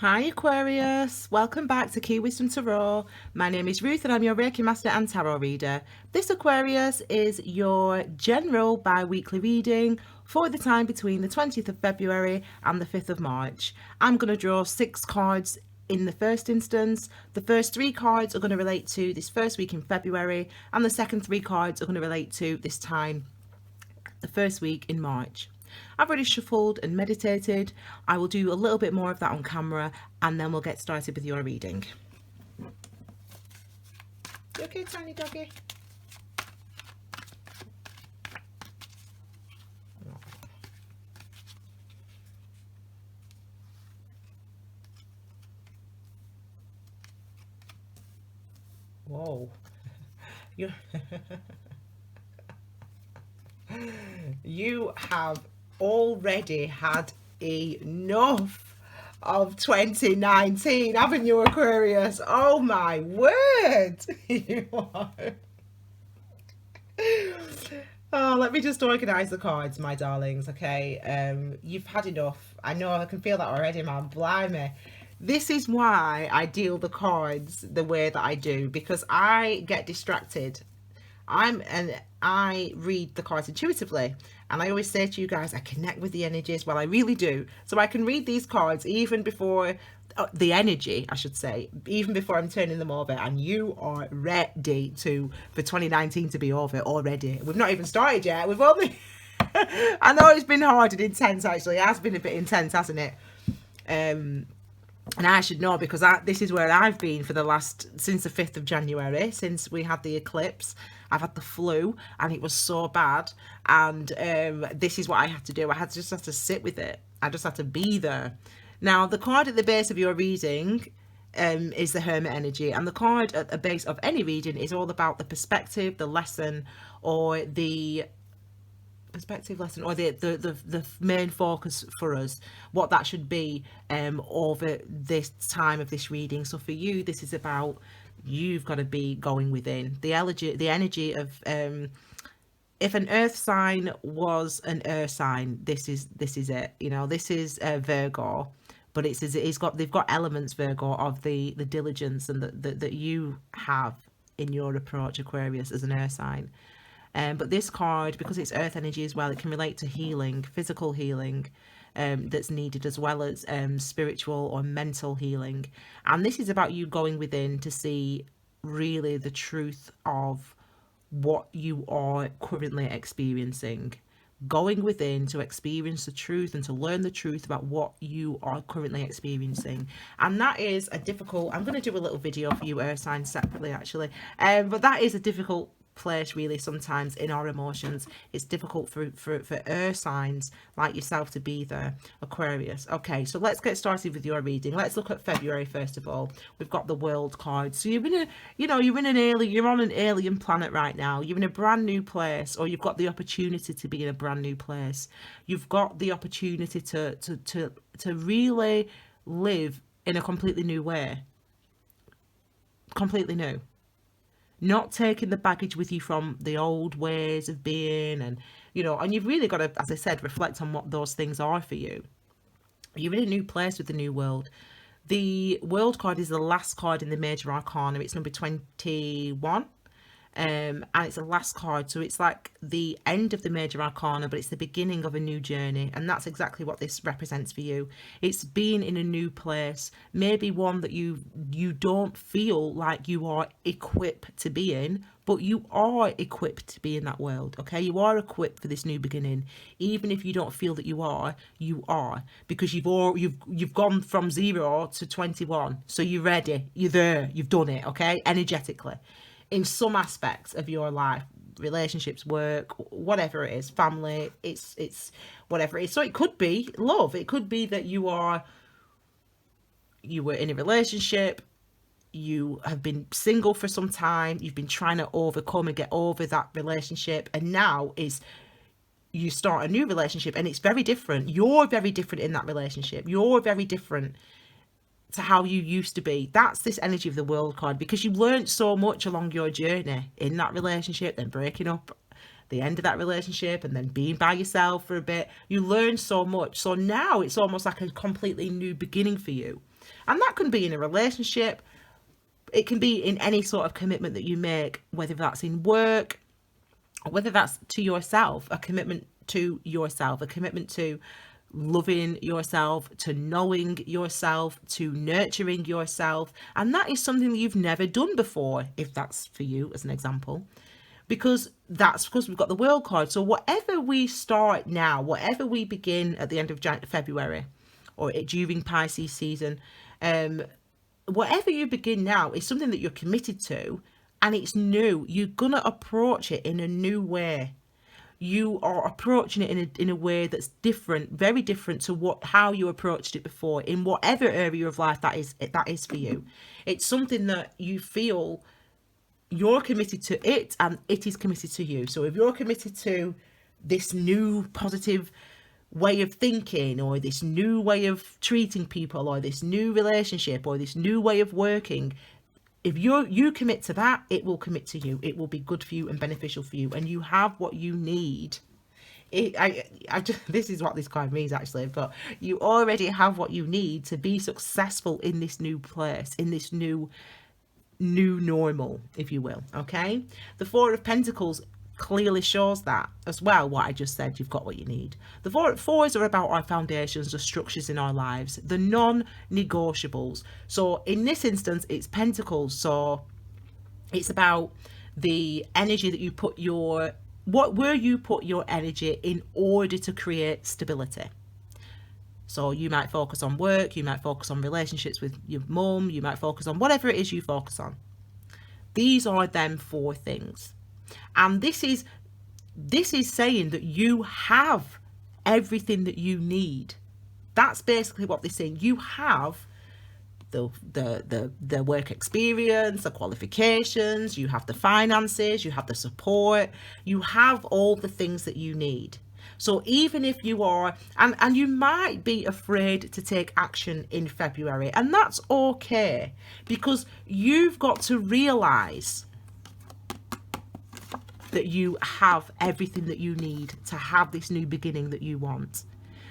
Hi Aquarius, welcome back to Key Wisdom Tarot. My name is Ruth and I'm your Reiki Master and Tarot Reader. This Aquarius is your general bi-weekly reading for the time between the 20th of February and the 5th of March. I'm going to draw 6 cards in the first instance. The first 3 cards are going to relate to this first week in February, and the second 3 cards are going to relate to this time, the first week in March. I've already shuffled and meditated. I will do a little bit more of that on camera and then we'll get started with your reading. You okay, tiny doggy? Whoa. You have already had enough of 2019, haven't you, Aquarius? Oh my word. You are. Oh, let me just organise the cards, my darlings, okay? You've had enough. I know, I can feel that already, man. Blimey. This is why I deal the cards the way that I do, because I get distracted. I read the cards intuitively, and I always say to you guys, I connect with the energies. Well, I really do. So I can read these cards even before the energy, I should say, even before I'm turning them over, and you are ready for 2019 to be over already. We've not even started yet. We've only I know it's been hard and intense, actually. It has been a bit intense, hasn't it? And I should know, because this is where I've been for since the 5th of January, since we had the eclipse. I've had the flu and it was so bad. And this is what I had to do. I just had to sit with it. I just had to be there. Now, the card at the base of your reading is the Hermit energy. And the card at the base of any reading is all about the perspective, the lesson, or the the main focus for us, what that should be over this time of this reading. So for you, this is about, you've got to be going within the energy of if an earth sign was an earth sign, this is it. You know, this is Virgo, but they've got elements, Virgo, of the diligence and that you have in your approach, Aquarius, as an earth sign. But this card, because it's earth energy as well, it can relate to healing, physical healing that's needed, as well as spiritual or mental healing. And this is about you going within to see really the truth of what you are currently experiencing. Going within to experience the truth and to learn the truth about what you are currently experiencing. And that is a difficult, I'm going to do a little video for you earth signs separately, actually, but that is a difficult place, really. Sometimes in our emotions, it's difficult for earth signs like yourself to be there, Aquarius. Okay, so let's get started with your reading. Let's look at February first of all. We've got the World card. So you're on an alien planet right now. You're in a brand new place, or you've got the opportunity to be in a brand new place. You've got the opportunity to really live in a completely new way. Completely new. Not taking the baggage with you from the old ways of being, and you've really got to, as I said, reflect on what those things are for you. You're in a new place with the new world. The World card is the last card in the major arcana. It's number 21. And it's the last card, so it's like the end of the major arcana, but it's the beginning of a new journey. And that's exactly what this represents for you. It's being in a new place, maybe one that you don't feel like you are equipped to be in, but you are equipped to be in that world. Okay, you are equipped for this new beginning. Even if you don't feel that you are, because you've gone from 0 to 21, so you're ready, you're there, you've done it. Okay, energetically, in some aspects of your life, relationships, work, whatever it is, family, it's whatever it is. So it could be love. It could be that you were in a relationship, you have been single for some time, you've been trying to overcome and get over that relationship, and now you start a new relationship, and it's very different. You're very different in that relationship. You're very different to how you used to be. That's this energy of the World card, because you learned so much along your journey in that relationship, then breaking up, the end of that relationship, and then being by yourself for a bit. You learned so much. So now it's almost like a completely new beginning for you. And that can be in a relationship. It can be in any sort of commitment that you make, whether that's in work, or whether that's to yourself, a commitment to yourself, a commitment to loving yourself, to knowing yourself, to nurturing yourself. And that is something that you've never done before, if that's for you as an example, because we've got the World card. So whatever we start now, whatever we begin at the end of February or during Pisces season, whatever you begin now is something that you're committed to, and it's new. You're gonna approach it in a new way. You are approaching it in a way that's different, very different to how you approached it before, in whatever area of life that is for you. It's something that you feel you're committed to it, and it is committed to you. So if you're committed to this new positive way of thinking, or this new way of treating people, or this new relationship, or this new way of working, if you commit to that, it will commit to you. It will be good for you and beneficial for you, and you have what you need. This is what this card means actually, but you already have what you need to be successful in this new place, in this new normal, if you will. Okay, the Four of Pentacles clearly shows that as well. What I just said, you've got what you need. The fours are about our foundations, the structures in our lives, the non-negotiables. So in this instance, it's Pentacles, so it's about the energy that you put where you put your energy in order to create stability. So you might focus on work, you might focus on relationships with your mum, you might focus on whatever it is you focus on. These are them four things. And this is saying that you have everything that you need. That's basically what they're saying. You have the work experience, the qualifications, you have the finances, you have the support, you have all the things that you need. So even if you are, and you might be afraid to take action in February, and that's okay, because you've got to realize that you have everything that you need to have this new beginning that you want.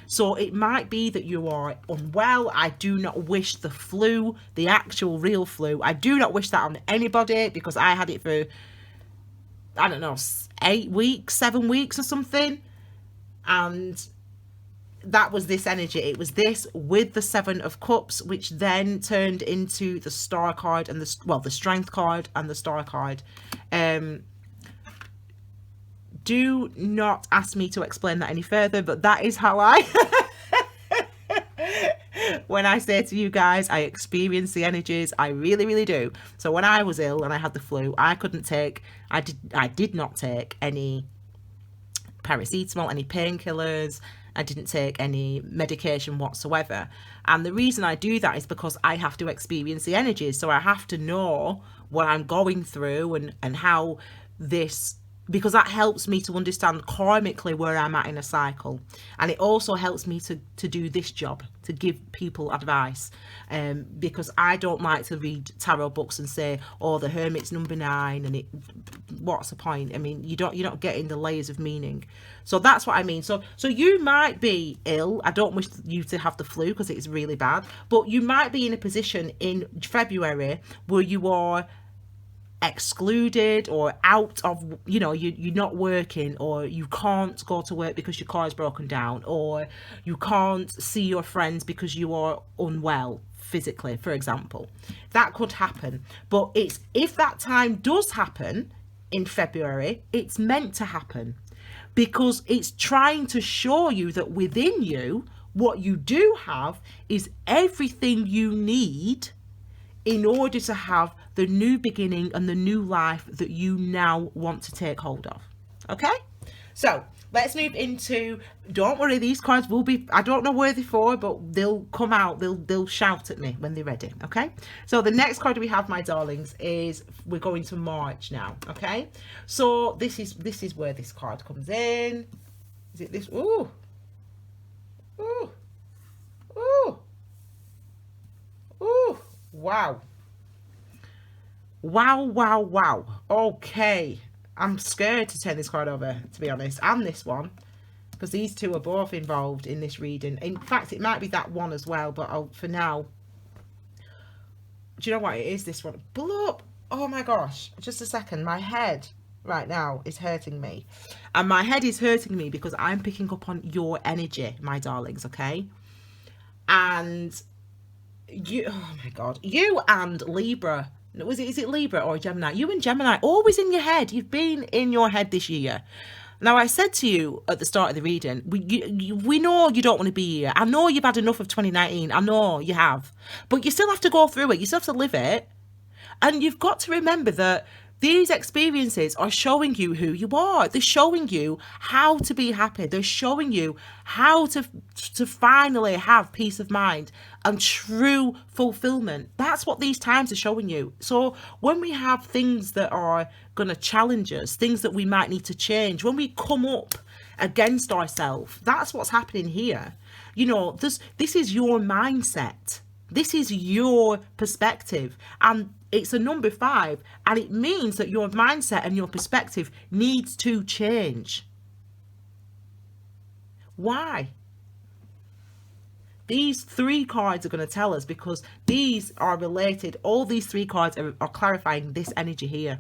So it might be that you are unwell. I do not wish the flu, the actual real flu, I do not wish that on anybody, because I had it for, I don't know, 8 weeks, 7 weeks or something. And that was this energy. It was this with the Seven of Cups, which then turned into the Star card and the Strength card and the Star card. Do not ask me to explain that any further, but that is how I when I say to you guys, I experience the energies. I really, really do. So when I was ill and I had the flu, I did not take any paracetamol, any painkillers. I didn't take any medication whatsoever. And the reason I do that is because I have to experience the energies. So I have to know what I'm going through and how this, because that helps me to understand karmically where I'm at in a cycle. And it also helps me to do this job, to give people advice, because I don't like to read tarot books and say, oh, the Hermit's number 9, and what's the point? I mean, you're not getting the layers of meaning. So that's what I mean. So you might be ill. I don't wish you to have the flu because it's really bad, but you might be in a position in February where you are excluded or out of, you're not working, or you can't go to work because your car is broken down, or you can't see your friends because you are unwell physically, for example. That could happen. But if that time does happen in February, it's meant to happen, because it's trying to show you that within you, what you do have is everything you need in order to have the new beginning and the new life that you now want to take hold of. Okay, so let's move into, don't worry, these cards will be, I don't know where they're for, but they'll come out, they'll shout at me when they're ready. Okay, so the next card we have, my darlings, is we're going to March now. Okay, so this is where this card comes in. Is it this? Ooh, ooh, ooh, ooh. Wow. Okay, I'm scared to turn this card over, to be honest, and this one, because these two are both involved in this reading. In fact, it might be that one as well, but for now Do you know what it is, this one? Pull up. Oh my gosh. Just a second. My head right now is hurting me. And my head is hurting me because I'm picking up on your energy, my darlings, okay? And you, oh my God, you and Libra. Is it Libra or Gemini? You and Gemini, always in your head. You've been in your head this year. Now, I said to you at the start of the reading, we know you don't want to be here. I know you've had enough of 2019. I know you have. But you still have to go through it. You still have to live it. And you've got to remember that these experiences are showing you who you are. They're showing you how to be happy. They're showing you how to finally have peace of mind and true fulfillment. That's what these times are showing you. So when we have things that are going to challenge us, things that we might need to change, when we come up against ourselves, that's what's happening here. You know, this is your mindset. This is your perspective, and it's a number 5, and it means that your mindset and your perspective needs to change. Why? These 3 cards are going to tell us, because these are related. All these 3 cards are clarifying this energy here.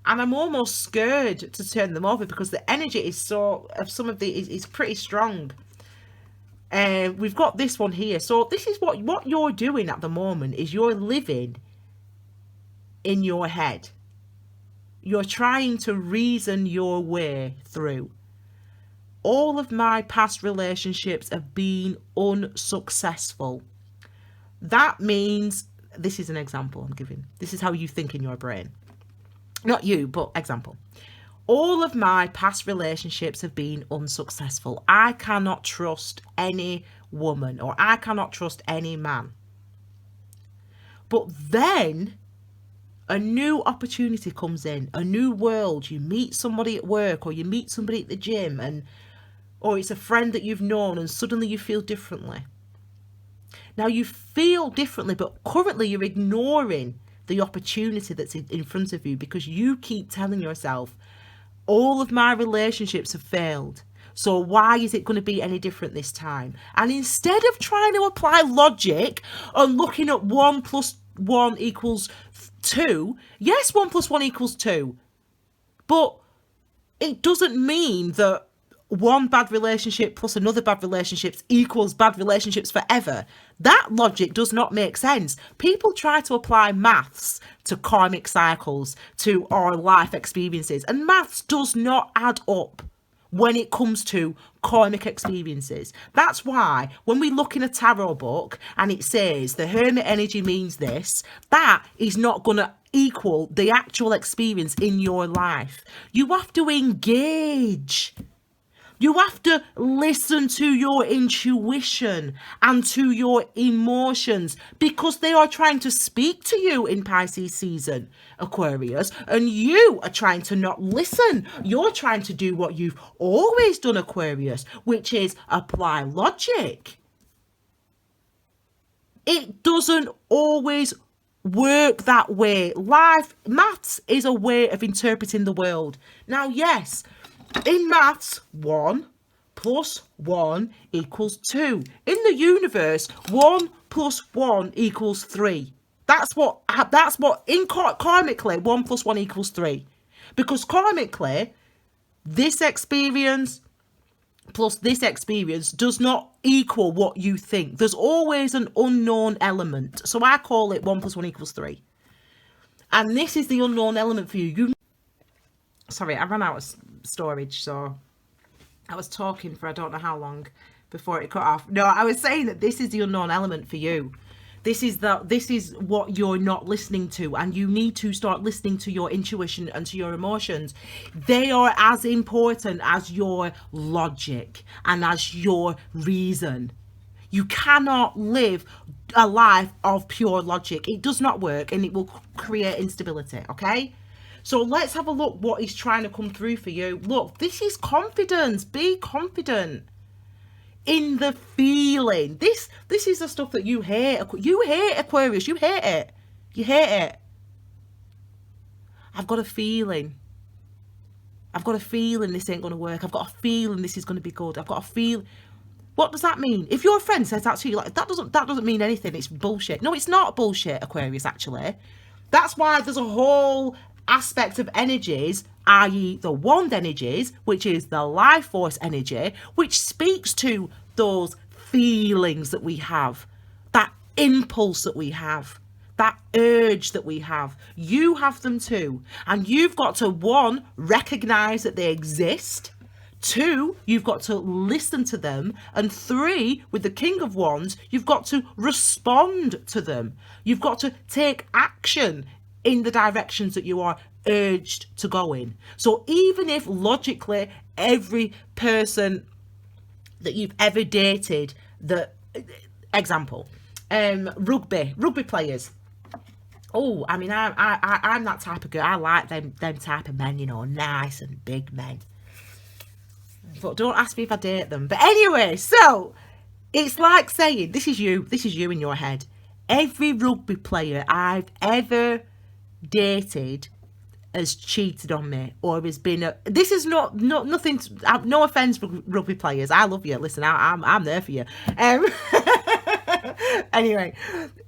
And I'm almost scared to turn them over because the energy is so, of some of the, is pretty strong. We've got this one here. So this is what you're doing at the moment, is you're living in your head. You're trying to reason your way through. All of my past relationships have been unsuccessful. That means, this is an example I'm giving. This is how you think in your brain. Not you, but example. All of my past relationships have been unsuccessful. I cannot trust any woman, or I cannot trust any man. But then a new opportunity comes in, a new world. You meet somebody at work, or you meet somebody at the gym, or it's a friend that you've known, and suddenly you feel differently. Now you feel differently, but currently you're ignoring the opportunity that's in front of you, because you keep telling yourself, all of my relationships have failed, so why is it going to be any different this time? And instead of trying to apply logic and looking at 1 + 1 = 2, yes, 1 + 1 = 2, but it doesn't mean that one bad relationship plus another bad relationship equals bad relationships forever. That logic does not make sense. People try to apply maths to karmic cycles, to our life experiences, and maths does not add up when it comes to karmic experiences. That's why when we look in a tarot book and it says the hermit energy means this, that is not going to equal the actual experience in your life. You have to engage. You have to listen to your intuition and to your emotions, because they are trying to speak to you in Pisces season, Aquarius, and you are trying to not listen. You're trying to do what you've always done, Aquarius, which is apply logic. It doesn't always work that way. Maths is a way of interpreting the world. Now, yes, in maths, 1 + 1 = 2. In the universe, 1 + 1 = 3. That's what in karmically, 1 + 1 = 3. Because karmically, this experience plus this experience does not equal what you think. There's always an unknown element. So I call it 1 + 1 = 3. And this is the unknown element for you. Sorry, I ran out of storage, so I was talking for I don't know how long before it cut off. No, I was saying that this is the unknown element for you. This is what you're not listening to, and you need to start listening to your intuition and to your emotions. They are as important as your logic and as your reason. You cannot live a life of pure logic. It does not work, and it will create instability, okay? So let's have a look what is trying to come through for you. Look, this is confidence. Be confident in the feeling. This is the stuff that you hate. You hate, Aquarius. You hate it. You hate it. I've got a feeling. I've got a feeling this ain't going to work. I've got a feeling this is going to be good. I've got a feeling. What does that mean? If your friend says that to you, like, that doesn't mean anything. It's bullshit. No, it's not bullshit, Aquarius, actually. That's why there's a whole aspect of energies, i.e. the wand energies, which is the life force energy, which speaks to those feelings that we have, that impulse that we have, that urge that we have. You have them too. And you've got to, one, recognize that they exist. Two, you've got to listen to them. And three, with the King of Wands, you've got to respond to them. You've got to take action in the directions that you are urged to go in. So even if logically every person that you've ever dated, example, rugby players. Oh, I mean, I'm that type of girl. I like them type of men, you know, nice and big men. But don't ask me if I date them. But anyway, so it's like saying, this is you in your head. Every rugby player I've ever dated has cheated on me, or has been this is nothing. No offense, rugby players. I love you. Listen, I'm there for you. Anyway,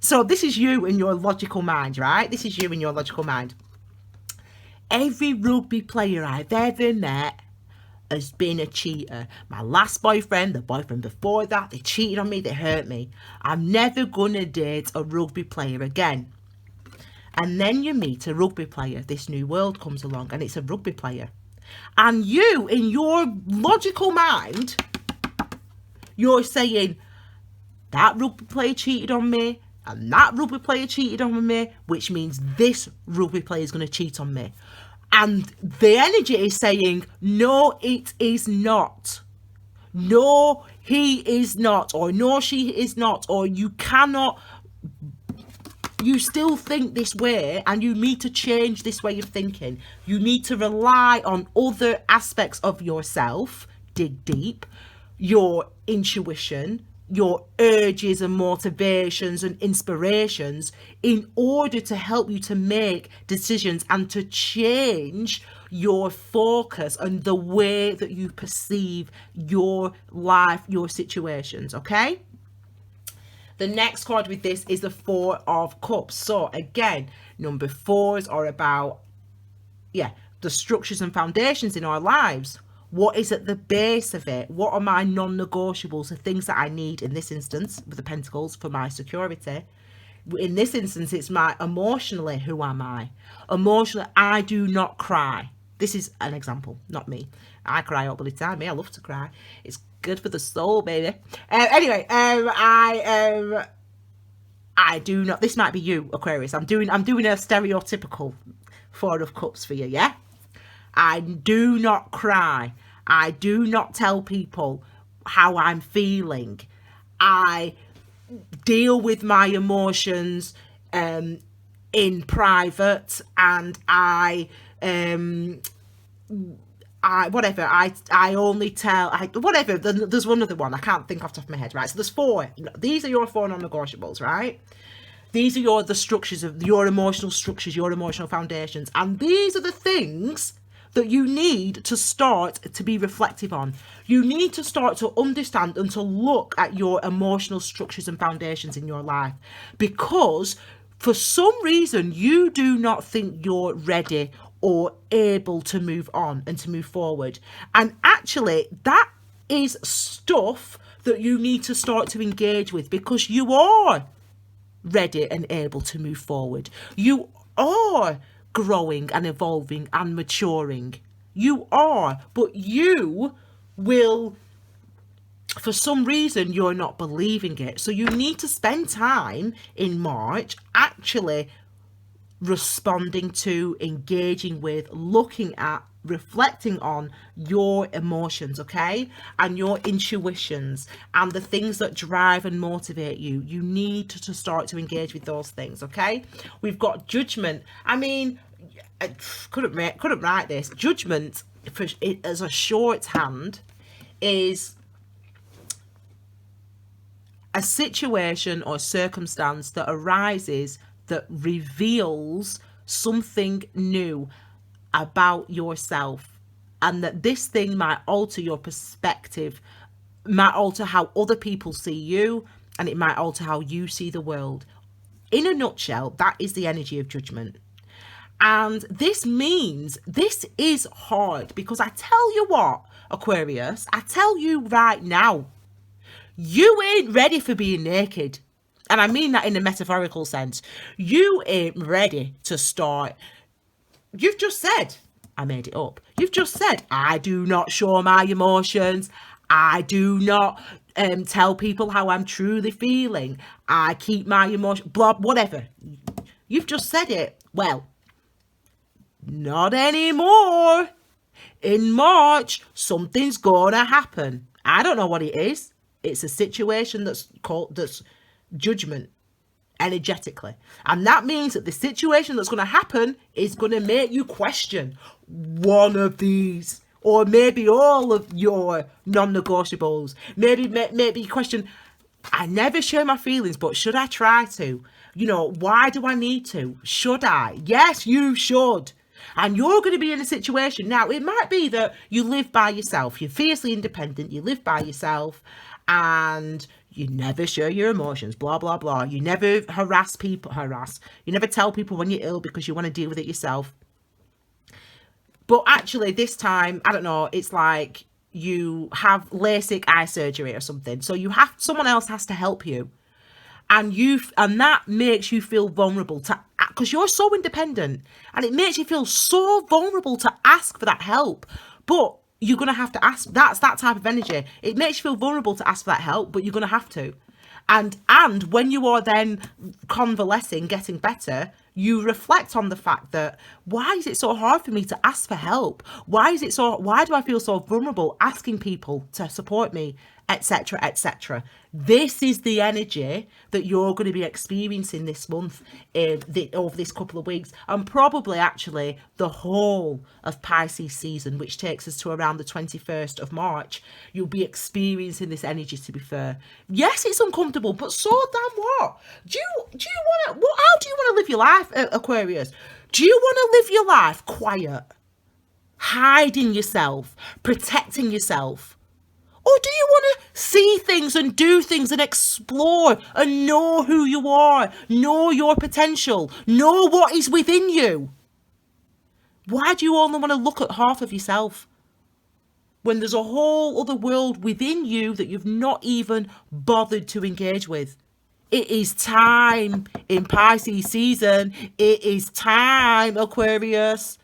so this is you in your logical mind, right? This is you in your logical mind. Every rugby player I've ever met has been a cheater. My last boyfriend, the boyfriend before that, they cheated on me, they hurt me. I'm never gonna date a rugby player again. And then you meet a rugby player. This new world comes along and it's a rugby player. And you, in your logical mind, you're saying, that rugby player cheated on me, and that rugby player cheated on me, which means this rugby player is going to cheat on me. And the energy is saying, no, it is not. No, he is not, or no, she is not, or you cannot. You still think this way, and you need to change this way of thinking. You need to rely on other aspects of yourself, dig deep, your intuition, your urges and motivations and inspirations, in order to help you to make decisions and to change your focus and the way that you perceive your life, your situations, okay? The next card with this is the Four of Cups. So again, number fours are about, the structures and foundations in our lives. What is at the base of it? What are my non-negotiables, the things that I need in this instance with the Pentacles for my security? In this instance, it's my emotionally, who am I? Emotionally, I do not cry. This is an example, not me. I cry all the time. I love to cry. It's good for the soul, baby. Anyway, I do not. This might be you, Aquarius. I'm doing a stereotypical Four of Cups for you, yeah? I do not cry. I do not tell people how I'm feeling. I deal with my emotions in private, and I only tell, whatever. There's one other one I can't think off the top of my head, right? So there's four. These are your four non-negotiables, right? These are the structures of your emotional structures, your emotional foundations, and these are the things that you need to start to be reflective on. You need to start to understand and to look at your emotional structures and foundations in your life, because for some reason you do not think you're ready or able to move on and to move forward. And actually, that is stuff that you need to start to engage with, because you are ready and able to move forward. You are growing and evolving and maturing. You are, but you will, for some reason, you're not believing it. So you need to spend time in March actually responding to, engaging with, looking at, reflecting on your emotions, okay, and your intuitions and the things that drive and motivate you. You need to start to engage with those things, okay? We've got Judgment. I mean, I couldn't write this. Judgment, for it as a shorthand, is a situation or circumstance that arises that reveals something new about yourself, and that this thing might alter your perspective might alter how other people see you, and it might alter how you see the world. In a nutshell, that is the energy of judgment. And this means this is hard, because I tell you what, Aquarius, I tell you right now, you ain't ready for being naked. And I mean that in a metaphorical sense. You ain't ready to start. You've just said, I made it up. You've just said, I do not show my emotions. I do not tell people how I'm truly feeling. I keep my emotion, blah, whatever. You've just said it. Well, not anymore. In March, something's gonna happen. I don't know what it is. It's a situation that's judgment energetically. And that means that the situation that's going to happen is going to make you question one of these, or maybe all of your non-negotiables. Maybe you question, I never share my feelings, but should I try to? You know, why do I need to? Should I? Yes, you should. And you're going to be in a situation now. It might be that you live by yourself. You're fiercely independent. You live by yourself, and you never share your emotions, blah, blah, blah. You never harass people. You never tell people when you're ill because you want to deal with it yourself. But actually this time, I don't know, it's like you have LASIK eye surgery or something. So someone else has to help you. And that makes you feel vulnerable because you're so independent, and it makes you feel so vulnerable to ask for that help. But you're going to have to ask. That's that type of energy. It makes you feel vulnerable to ask for that help, but you're going to have to. And when you are then convalescing, getting better, you reflect on the fact that, why is it so hard for me to ask for help? Why do I feel so vulnerable asking people to support me, etc., etc.? This is the energy that you're going to be experiencing this month, over this couple of weeks, and probably actually the whole of Pisces season, which takes us to around the 21st of March. You'll be experiencing this energy, to be fair. Yes, it's uncomfortable, but so damn what? Do you want to, how do you want to live your life, Aquarius? Do you want to live your life quiet, hiding yourself, protecting yourself? Or do you want to see things and do things and explore and know who you are, know your potential, know what is within you? Why do you only want to look at half of yourself when there's a whole other world within you that you've not even bothered to engage with? It is time in Pisces season. It is time, Aquarius.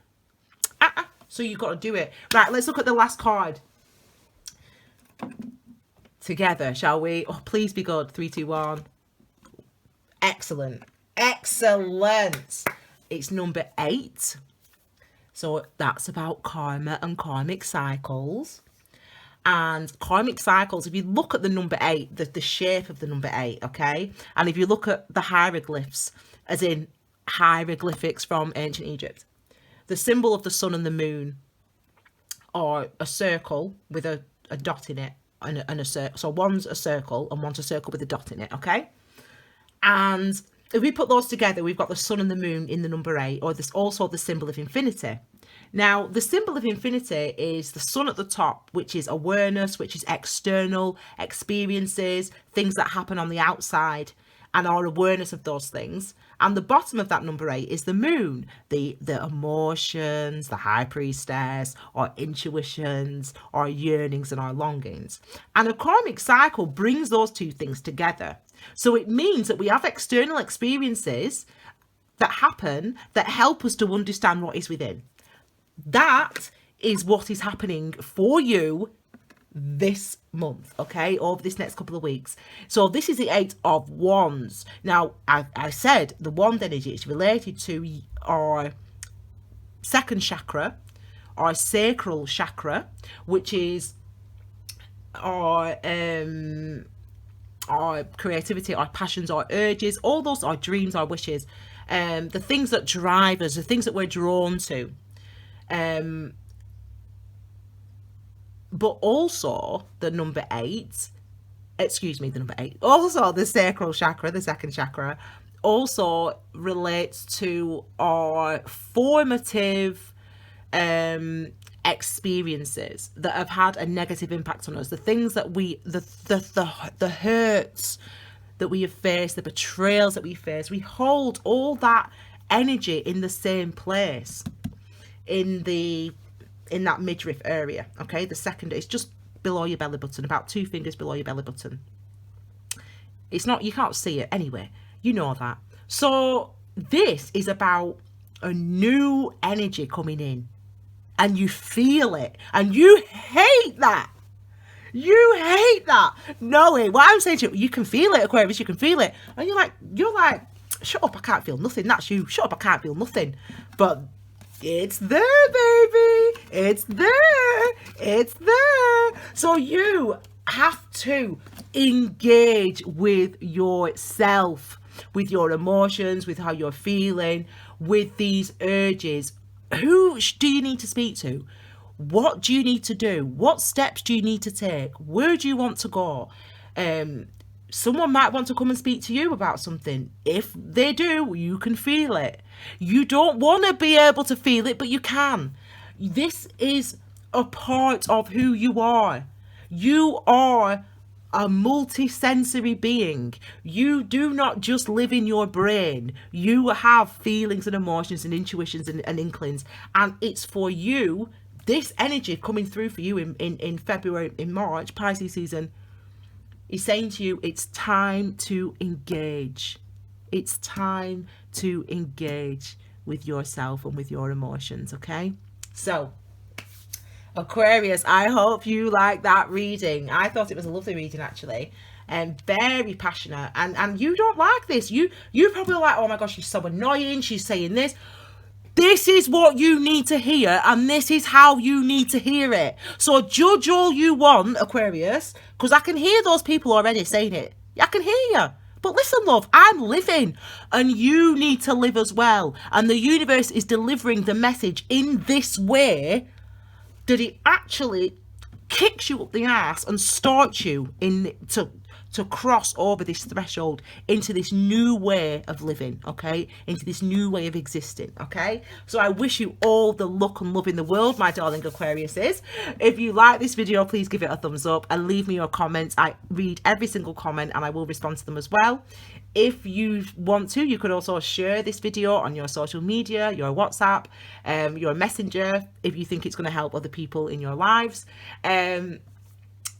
So you've got to do it. Right, let's look at the last card together, shall we? Oh, please be good. 3, 2, 1. Excellent. It's number 8. So that's about karma and karmic cycles. And karmic cycles, if you look at the number 8, the shape of the number 8, okay? And if you look at the hieroglyphs, as in hieroglyphics from ancient Egypt, the symbol of the sun and the moon are a circle with a dot in it, and a circle. So one's a circle and one's a circle with a dot in it, okay? And if we put those together, we've got the sun and the moon in the number 8, or this also the symbol of infinity. Now, the symbol of infinity is the sun at the top, which is awareness, which is external experiences, things that happen on the outside, and our awareness of those things. And the bottom of that number 8 is the moon, the emotions, the high priestess, our intuitions, our yearnings and our longings. And a karmic cycle brings those two things together. So it means that we have external experiences that happen that help us to understand what is within. That is what is happening for you this month, okay, over this next couple of weeks. So this is the 8 of Wands. Now, I said the wand energy is related to our second chakra, our sacral chakra, which is our creativity, our passions, our urges, all those, our dreams, our wishes, the things that drive us, the things that we're drawn to. But also the number 8, also the sacral chakra, the second chakra, also relates to our formative experiences that have had a negative impact on us, the things that the hurts that we have faced, the betrayals that we face, we hold all that energy in the same place, in that midriff area. Okay, the second is just below your belly button, about 2 fingers below your belly button. It's not, you can't see it anyway, you know that. So this is about a new energy coming in, and you feel it, and you hate that. You hate that. Knowing what I'm saying to you, you can feel it, Aquarius, you can feel it. And you're like, shut up, I can't feel nothing. That's you. Shut up, I can't feel nothing. But it's there, baby. It's there. It's there. So you have to engage with yourself, with your emotions, with how you're feeling, with these urges. Who do you need to speak to? What do you need to do? What steps do you need to take? Where do you want to go? Someone might want to come and speak to you about something. If they do, you can feel it. You don't want to be able to feel it, but you can. This is a part of who you are. You are a multi-sensory being. You do not just live in your brain. You have feelings and emotions and intuitions and inklings. And it's for you, this energy coming through for you in February, in March, Pisces season, is saying to you, it's time to engage. It's time to engage with yourself and with your emotions, okay? So, Aquarius, I hope you like that reading. I thought it was a lovely reading, actually, and very passionate. And you don't like this. You're probably like, oh my gosh, she's so annoying. She's saying this. This is what you need to hear, and this is how you need to hear it. So judge all you want, Aquarius, because I can hear those people already saying it. I can hear you. But listen, love, I'm living, and you need to live as well. And the universe is delivering the message in this way that it actually kicks you up the ass and starts you to cross over this threshold into this new way of living, okay? Into this new way of existing, okay? So I wish you all the luck and love in the world, my darling Aquariuses. If you like this video, please give it a thumbs up and leave me your comments. I read every single comment and I will respond to them as well. If you want to, you could also share this video on your social media, your WhatsApp, your Messenger, if you think it's going to help other people in your lives.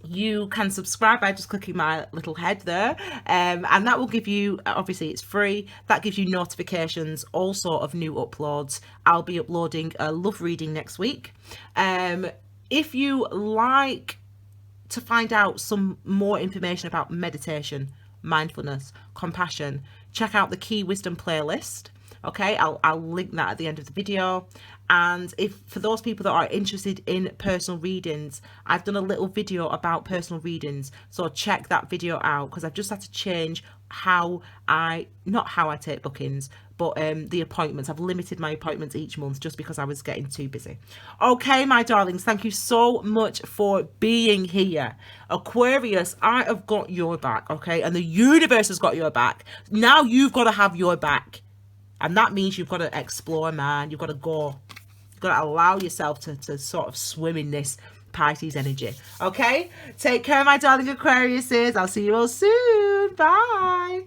You can subscribe by just clicking my little head there, and that will give you, obviously it's free, that gives you notifications also of new uploads. I'll be uploading a love reading next week. If you like to find out some more information about meditation, mindfulness, compassion, check out the Key Wisdom playlist. Okay, I'll link that at the end of the video. And if for those people that are interested in personal readings, I've done a little video about personal readings, so check that video out, because I've just had to change not how I take bookings, but the appointments. I've limited my appointments each month just because I was getting too busy. Okay, my darlings, thank you so much for being here. Aquarius, I have got your back, okay? And the universe has got your back. Now you've got to have your back. And that means you've got to explore, man. You've got to go. You've got to allow yourself to sort of swim in this Pisces energy. Okay? Take care, my darling Aquariuses. I'll see you all soon. Bye.